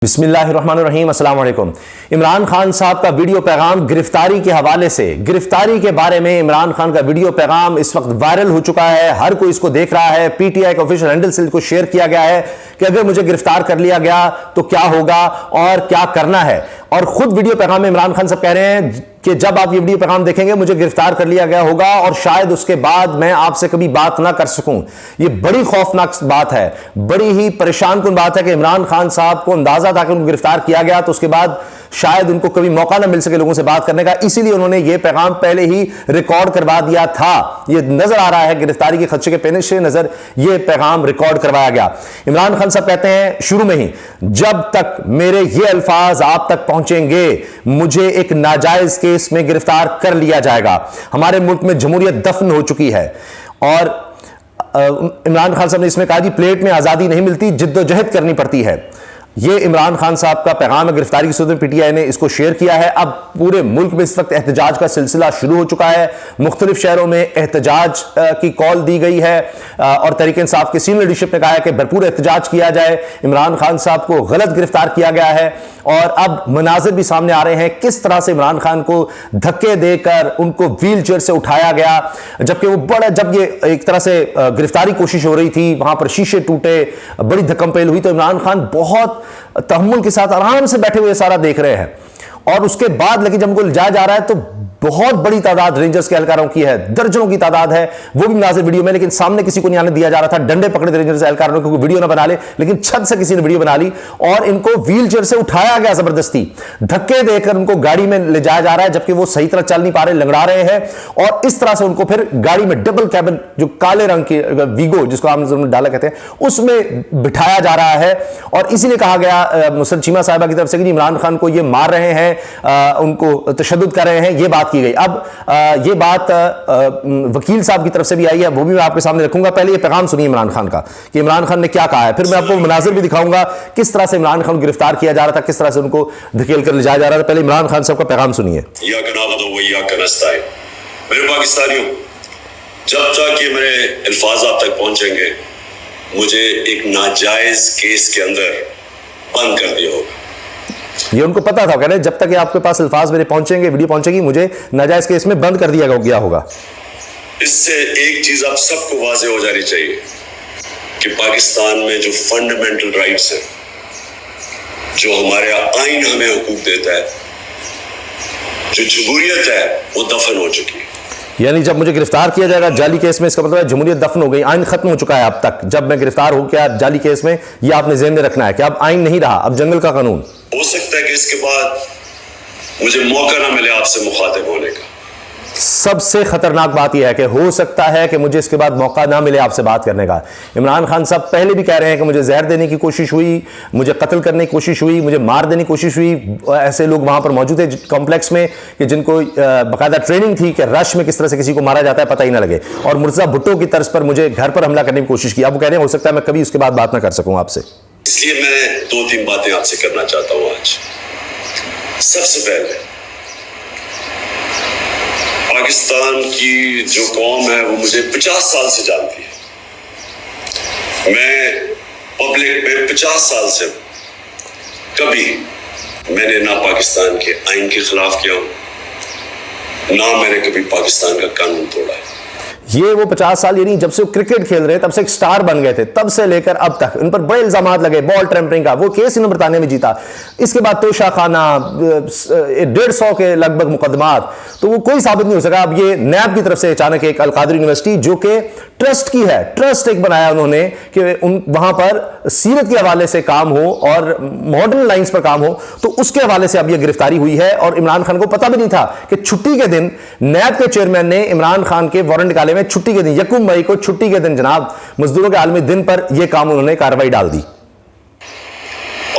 बिस्मिल्लाहिर्रहमानिर्रहीम, अस्सलाम वालेकुम। इमरान खान साहब का वीडियो पैगाम गिरफ्तारी के हवाले से, गिरफ्तारी के बारे में इमरान खान का वीडियो पैगाम इस वक्त वायरल हो चुका है। हर कोई इसको देख रहा है। पीटीआई के ऑफिशियल हैंडल से इसको शेयर किया गया है कि अगर मुझे गिरफ्तार कर लिया गया तो क्या होगा और क्या करना है। और खुद वीडियो पैगाम में इमरान खान साहब कह रहे हैं कि जब आप ये वीडियो पैगाम देखेंगे मुझे गिरफ्तार कर लिया गया होगा और शायद उसके बाद मैं आपसे कभी बात ना कर सकूं। ये बड़ी खौफनाक बात है, बड़ी ही परेशान कुन बात है कि इमरान खान साहब को अंदाजा था कि उनको गिरफ्तार किया गया तो उसके बाद शायद उनको कभी मौका ना मिल सके लोगों से बात करने का, इसीलिए उन्होंने ये पैगाम पहले ही रिकॉर्ड करवा दिया था। ये नजर आ रहा है गिरफ्तारी के खदशे के पेश नजर ये पैगाम रिकॉर्ड करवाया गया। इमरान खान साहब कहते हैं शुरू में ही, जब तक मेरे ये अल्फाज आप तक पहुंचेंगे मुझे एक नाजायज केस में गिरफ्तार कर लिया जाएगा। हमारे मुल्क में जमहूरियत दफन हो चुकी है और इमरान खान साहब ने इसमें कहा कि प्लेट में आजादी नहीं मिलती, जिद्दोजहद करनी पड़ती है। ये इमरान खान साहब का पैगाम है। गिरफ्तारी की सूरत में पीटीआई ने इसको शेयर किया है। अब पूरे मुल्क में इस वक्त एहतजाज का सिलसिला शुरू हो चुका है। मुख्तलिफ शहरों में एहतजाज की कॉल दी गई है और तहरीक इंसाफ की सीनियर लीडरशिप ने कहा है कि भरपूर एहतजाज किया जाए। इमरान खान साहब को गलत गिरफ्तार किया गया है और अब मनाजिर भी सामने आ रहे हैं किस तरह से इमरान खान को धक्के देकर उनको व्हील चेयर से उठाया गया, जबकि वो जब ये एक तरह से गिरफ्तारी कोशिश हो रही थी, वहां पर शीशे टूटे, बड़ी धक्कम पेल हुई, तो इमरान खान बहुत तहम्मुल के साथ आराम से बैठे हुए सारा देख रहे हैं। और उसके बाद लेकिन जब उनको लिजाया जा रहा है तो बहुत बड़ी तादाद रेंजर्स के एहलकारों की है, दर्जनों की तादाद है, वो भी मुनासिब वीडियो में, लेकिन सामने किसी को नहीं आने दिया जा रहा था। डंडे पकड़े थे रेंजर्स एहलकारों ने क्योंकि वीडियो ना बना ले, लेकिन छत से किसी ने वीडियो बना ली और इनको व्हील चेयर से उठाया गया जबरदस्ती, धक्के देकर उनको गाड़ी में ले जाया जा रहा है, जबकि वो सही तरह चल नहीं पा रहे, लंगड़ा रहे हैं। और इस तरह से उनको फिर गाड़ी में डबल कैबिन जो काले रंग की वीगो जिसको आम डाला कहते हैं उसमें बिठाया जा रहा है। और इसीलिए कहा गया मुसद चीमा साहिबा की तरफ से कि इमरान खान को ये मार रहे हैं, उनको तशद्दुद कर रहे हैं, ये बात की गई। अब ये बात वकील साहब की तरफ से भी आई है, वो भी मैं आपके सामने रखूंगा। पहले ये पैगाम सुनिए इमरान खान का कि इमरान खान ने क्या कहा है, फिर मैं आपको मनाजिर भी दिखाऊंगा किस तरह से इमरान खान को गिरफ्तार किया जा रहा था, किस तरह से उनको धकेल कर ले जाया जा रहा था। पहले इमरान खान साहब का पैगाम सुनिए। मेरे पाकिस्तानियों, जब तक ये मेरे अल्फाज आप तक पहुंचेंगे मुझे एक नाजायज केस के अंदर बंद कर दिया होगा। ये उनको पता था, कह रहे जब तक आपके पास अल्फाज मेरे पहुंचेंगे, वीडियो पहुंचेगी, मुझे नाजायज केस में बंद कर दिया गया होगा। इससे एक चीज आप सबको वाज़ेह हो जानी चाहिए कि पाकिस्तान में जो फंडामेंटल राइट्स हैं, जो हमारे आईन हमें हुकूक देता है, जो जमहूरियत है, वो दफन हो चुकी है। यानी जब मुझे गिरफ्तार किया जाएगा जाली केस में, इसका मतलब है जमहूरियत दफन हो गई, आइन खत्म हो चुका है। अब तक जब मैं गिरफ्तार हो गया जाली केस में, ये आपने ज़हन में रखना है कि अब आइन नहीं रहा, अब जंगल का कानून। हो सकता है कि इसके बाद मुझे मौका ना मिले आपसे मुखातिब होने का। सबसे खतरनाक बात यह है कि हो सकता है कि मुझे इसके बाद मौका ना मिले आपसे बात करने का। इमरान खान साहब पहले भी कह रहे हैं कि मुझे जहर देने की कोशिश हुई, मुझे कत्ल करने की कोशिश हुई, मुझे मार देने की कोशिश हुई। ऐसे लोग वहां पर मौजूद थे कॉम्प्लेक्स में कि जिनको बाकायदा ट्रेनिंग थी कि रश में किस तरह से किसी को मारा जाता है पता ही ना लगे। और मुर्तज़ा भुट्टो की तर्ज पर मुझे घर पर हमला करने की कोशिश की। अब वो कह रहे हैं हो सकता है मैं कभी उसके बाद बात ना कर सकूं आपसे। इसलिए मैं 2-3 बातें आपसे करना चाहता हूं आज। सबसे पहले, पाकिस्तान की जो कौम है वो मुझे 50 साल से जानती है। मैं पब्लिक में 50 साल से कभी मैंने ना पाकिस्तान के आइन के खिलाफ किया हूं, ना मैंने कभी पाकिस्तान का कानून तोड़ा है। ये वो 50 साल यानी जब से वो क्रिकेट खेल रहे हैं तब से एक स्टार बन गए थे, तब से लेकर अब तक इन पर बड़े इल्जाम लगे, बॉल टेम्परिंग का, वो केस इन्होंने बरतानिया में जीता। इसके बाद तोशाखाना 150 के लगभग मुकदमात, तो वो कोई साबित नहीं हो सका। अब ये नैब की तरफ से अचानक एक अलकादरी यूनिवर्सिटी जो कि ट्रस्ट की है, ट्रस्ट एक बनाया उन्होंने कि वहां पर सीरत के हवाले से काम हो और मॉडर्न लाइंस पर काम हो, तो उसके हवाले से अब यह गिरफ्तारी हुई है। और इमरान खान को पता भी नहीं था कि छुट्टी के दिन नैब के चेयरमैन ने इमरान खान के वारंट निकाले में छुट्टी के दिन 1 मई को छुट्टी के दिन जनाब मजदूरों के आलमी दिन पर यह काम उन्होंने कार्रवाई डाल दी।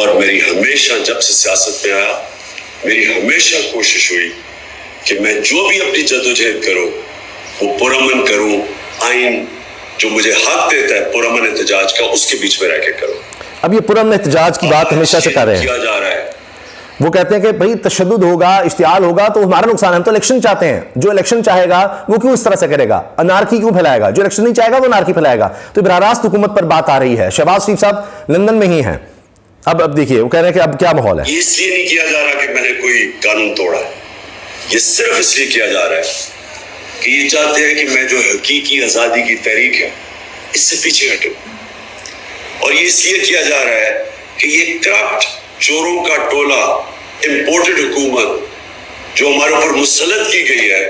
और मेरी हमेशा जब से सियासत में आया, मेरी हमेशा कोशिश हुई कि मैं जो भी अपनी जद्दोजहद करूं वो पुरअमन करूं, आइन जो मुझे हक देता है पुरअमन एहतजाज का, उसके बीच में रह के करूं। अब ये पुरअमन एहतजाज की बात हमेशा से कर रहे हैं, किया जा रहा है। वो कहते हैं कि भाई तशद्दुद होगा, इश्तियाल होगा तो हमारा नुकसान है, हम तो इलेक्शन चाहते हैं। जो इलेक्शन चाहेगा वो क्यों इस तरह से करेगा, अनारकी क्यों फैलाएगा, जो इलेक्शन नहीं चाहेगा वो अनारकी फैलाएगा। तो बराह रास्त हुकूमत पर बात आ रही है। शहबाज शरीफ साहब लंदन में ही हैं, अब देखिए वो कह रहे हैं कि अब क्या माहौल है। ये इसलिए नहीं किया जा रहा कि मैंने कोई कानून तोड़ा है, ये सिर्फ इसलिए किया जा रहा है कि ये चाहते हैं कि मैं जो हकीकी आजादी की तहरीक है इससे पीछे हटूं। और ये इसलिए किया जा रहा है कि ये करप्ट चोरों का टोला, इंपोर्टेड हुकूमत जो हमारे ऊपर मुसल्लत की गई है,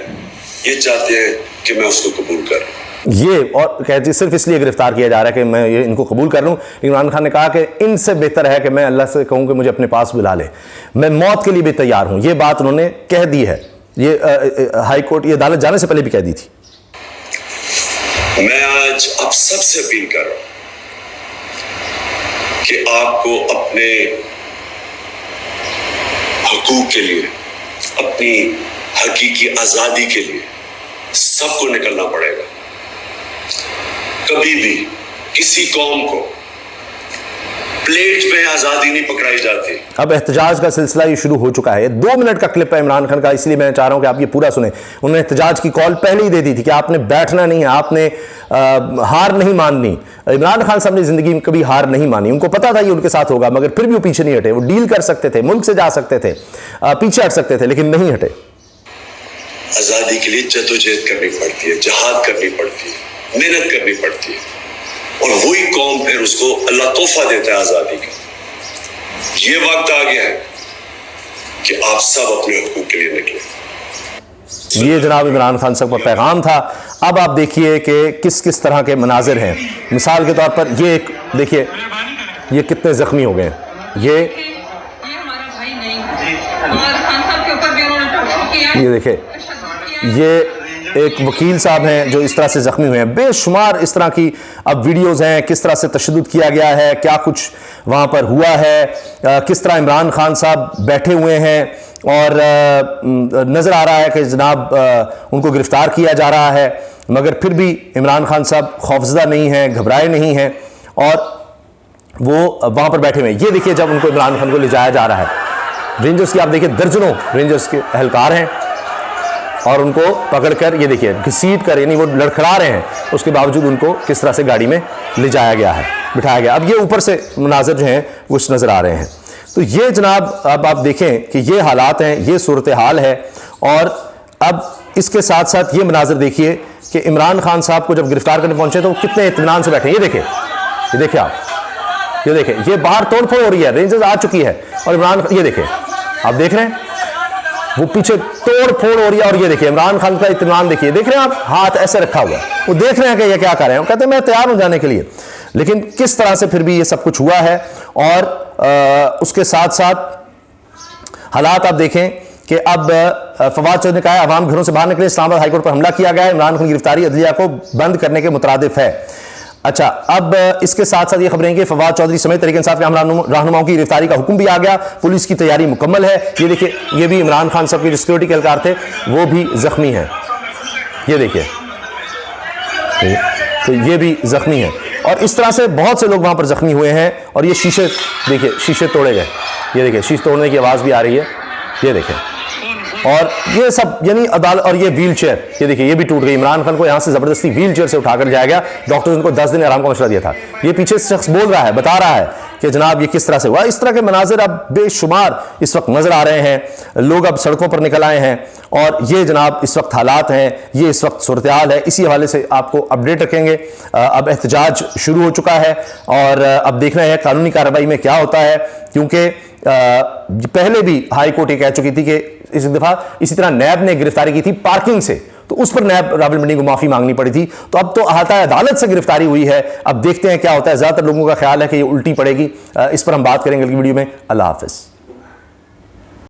ये चाहते हैं कि मैं उसको कबूल कर लूं। ये और कहती सिर्फ इसलिए गिरफ्तार किया जा रहा है कि मैं ये इनको कबूल कर लूं। इमरान खान ने कहा कि इनसे बेहतर है कि मैं अल्लाह से कहूं कि मुझे अपने पास बुला ले, मैं मौत के लिए भी तैयार हूं। ये बात उन्होंने कह दी है, ये हाई कोर्ट, ये अदालत जाने से पहले भी कह दी थी। मैं आज आप सबसे अपील कर रहा हूं कि आपको अपने हकूक के लिए, अपनी हकीकी आजादी के लिए सबको निकलना पड़ेगा। कभी भी किसी कौम को प्लेट में आजादी नहीं पकड़ाई जाती। अब एहतजाज का सिलसिला ये शुरू हो चुका है। 2 मिनट का क्लिप है इमरान खान का, इसलिए मैं चाह रहा हूं कि आप ये पूरा सुने। उन्होंने एहतजाज की कॉल पहले ही दे दी थी कि आपने बैठना नहीं है, आपने हार नहीं माननी। इमरान खान साहब ने जिंदगी में कभी हार नहीं मानी, उनको पता था ये उनके साथ होगा, मगर फिर भी वो पीछे नहीं हटे। वो डील कर सकते थे, मुल्क से जा सकते थे, पीछे हट सकते थे, लेकिन नहीं हटे। आजादी के लिए जद्दोजहद करनी पड़ती है, जहाद करनी पड़ती है, मेहनत करनी पड़ती है, और वही कौम फिर उसको अल्लाह तोहफा देता है आजादी का। ये वक्त आ गया है कि आप सब अपने हुकूक के लिए निकले। ये जनाब इमरान खान साहब का पैगाम था। अब आप देखिए कि किस किस तरह के मनाजिर हैं। मिसाल के तौर पर ये एक देखिए, ये कितने जख्मी हो गए। ये देखिए, ये एक वकील साहब हैं जो इस तरह से जख्मी हुए हैं। बेशुमार इस तरह की अब वीडियोज़ हैं, किस तरह से तशद्दुद किया गया है, क्या कुछ वहाँ पर हुआ है, किस तरह इमरान खान साहब बैठे हुए हैं और नज़र आ रहा है कि जनाब उनको गिरफ्तार किया जा रहा है, मगर फिर भी इमरान खान साहब खौफजदा नहीं हैं, घबराए नहीं हैं और वो वहाँ पर बैठे हुए हैं। ये देखिए, जब उनको इमरान खान को ले जाया जा रहा है, रेंजर्स की आप देखिए दर्जनों रेंजर्स के एहलकार हैं और उनको पकड़कर ये देखिए घसीट कर, यानी वो लड़खड़ा रहे हैं, उसके बावजूद उनको किस तरह से गाड़ी में ले जाया गया है, बिठाया गया। अब ये ऊपर से मनाजर जो हैं वो नज़र आ रहे हैं। तो ये जनाब अब आप देखें कि ये हालात हैं, ये सूरत हाल है। और अब इसके साथ साथ ये मनाजर देखिए कि इमरान खान साहब को जब गिरफ्तार करने पहुंचे तो वो कितने इत्मीनान से बैठे हैं। ये देखिए आप, ये देखिए, ये बाहर तोड़फोड़ हो रही है, रेंजर्स आ चुकी है और इमरान, ये देखिए आप देख रहे हैं वो पीछे तोड़ फोड़ हो रही है। और ये देखिए इमरान खान का इत्मीनान देखिए, देख रहे हैं आप, हाथ ऐसे रखा हुआ है, वो देख रहे हैं कि ये क्या कर रहे हैं, कहते हैं मैं तैयार हूं जाने के लिए। लेकिन किस तरह से फिर भी ये सब कुछ हुआ है। और उसके साथ साथ हालात आप देखें कि अब फवाद चौधरी ने कहा है अवाम घरों से बाहर निकले, इस्लामाबाद हाईकोर्ट पर हमला किया गया है, इमरान खान की गिरफ्तारी अदलिया को बंद करने के मुतरादिफ है। अच्छा, अब इसके साथ साथ ये खबरें कि फवाद चौधरी समेत तहरीक इंसाफ के रहनुमाओं की गिरफ्तारी का हुक्म भी आ गया, पुलिस की तैयारी मुकम्मल है। ये देखिए, ये भी इमरान खान साहब के जो सिक्योरिटी के एहलकार थे वो भी जख्मी हैं। ये देखिए, तो ये भी जख्मी है और इस तरह से बहुत से लोग वहां पर जख्मी हुए हैं। और ये शीशे देखिए, शीशे तोड़े गए, ये देखिए शीशे तोड़ने की आवाज़ भी आ रही है, ये देखिए। और ये सब यानी अदालत, और ये व्हील चेयर, ये देखिए ये भी टूट गई। इमरान खान को यहाँ से ज़बरदस्ती व्हील चेयर से उठाकर जाया गया, डॉक्टर ने उनको 10 दिन आराम का मशवरा दिया था। ये पीछे शख्स बोल रहा है, बता रहा है कि जनाब ये किस तरह से हुआ। इस तरह के मनाजिर अब बेशुमार इस वक्त नज़र आ रहे हैं। लोग अब सड़कों पर निकल आए हैं और ये जनाब इस वक्त हालात हैं, ये इस वक्त सूरत हाल है। इसी हवाले से आपको अपडेट रखेंगे। अब एहतजाज शुरू हो चुका है और अब देखना है कानूनी कार्रवाई में क्या होता है, क्योंकि पहले भी हाई कोर्ट ये कह चुकी थी कि इस दफा इसी तरह नैब ने गिरफ्तारी की थी पार्किंग से, तो उस पर नैब रावलपिंडी को माफी मांगनी पड़ी थी। तो अब तो अहाता अदालत से गिरफ्तारी हुई है, अब देखते हैं क्या होता है। ज्यादातर लोगों का ख्याल है कि ये उल्टी पड़ेगी। इस पर हम बात करेंगे अगली वीडियो में। अल्लाह हाफिज।